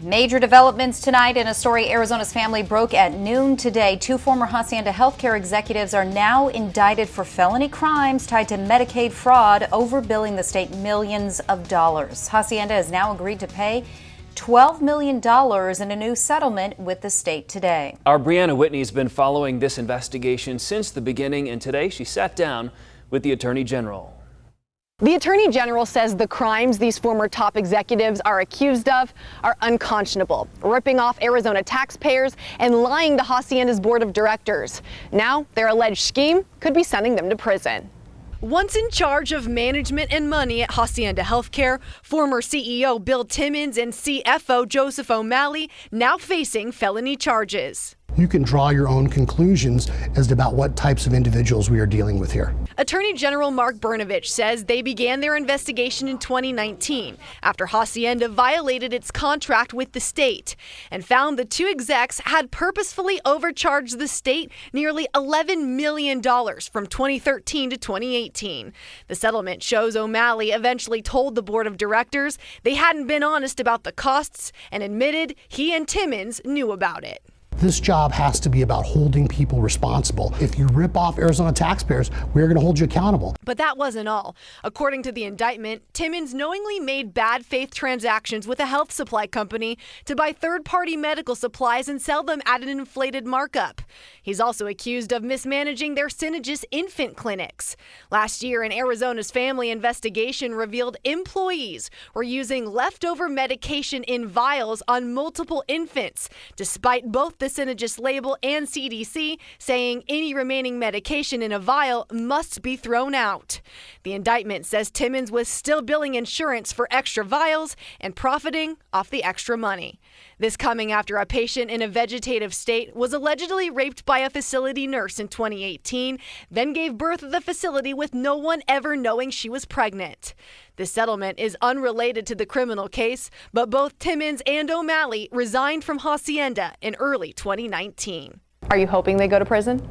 Major developments tonight in a story Arizona's family broke at noon today. Two former Hacienda HealthCare executives are now indicted for felony crimes tied to Medicaid fraud, overbilling the state millions of dollars. Hacienda has now agreed to pay $12 million in a new settlement with the state today. Our Brianna Whitney's been following this investigation since the beginning, and today she sat down with the Attorney General. The Attorney General says the crimes these former top executives are accused of are unconscionable, ripping off Arizona taxpayers and lying to Hacienda's board of directors. Now, their alleged scheme could be sending them to prison. Once in charge of management and money at Hacienda HealthCare, former CEO Bill Timmons and CFO Joseph O'Malley now facing felony charges. You can draw your own conclusions as to about what types of individuals we are dealing with here. Attorney General Mark Brnovich says they began their investigation in 2019 after Hacienda violated its contract with the state and found the two execs had purposefully overcharged the state nearly $11 million from 2013 to 2018. The settlement shows O'Malley eventually told the board of directors they hadn't been honest about the costs and admitted he and Timmons knew about it. This job has to be about holding people responsible. If you rip off Arizona taxpayers, we're going to hold you accountable. But that wasn't all. According to the indictment, Timmons knowingly made bad faith transactions with a health supply company to buy third-party medical supplies and sell them at an inflated markup. He's also accused of mismanaging their Synagis infant clinics. Last year, an Arizona's family investigation revealed employees were using leftover medication in vials on multiple infants, despite both the Synagis label and CDC saying any remaining medication in a vial must be thrown out. The indictment says Timmons was still billing insurance for extra vials and profiting off the extra money. This coming after a patient in a vegetative state was allegedly raped by a facility nurse in 2018, then gave birth at the facility with no one ever knowing she was pregnant. The settlement is unrelated to the criminal case, but both Timmons and O'Malley resigned from Hacienda in early 2019. Are you hoping they go to prison?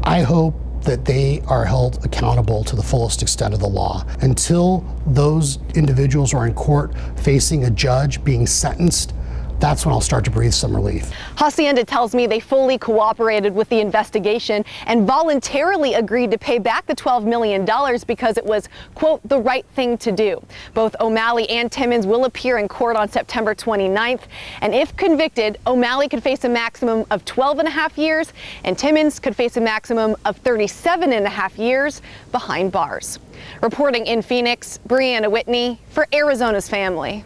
I hope that they are held accountable to the fullest extent of the law. Until those individuals are in court facing a judge being sentenced, that's when I'll start to breathe some relief. Hacienda tells me they fully cooperated with the investigation and voluntarily agreed to pay back the $12 million because it was, quote, the right thing to do. Both O'Malley and Timmons will appear in court on September 29th, and if convicted, O'Malley could face a maximum of 12.5 years, and Timmons could face a maximum of 37.5 years behind bars. Reporting in Phoenix, Brianna Whitney for Arizona's Family.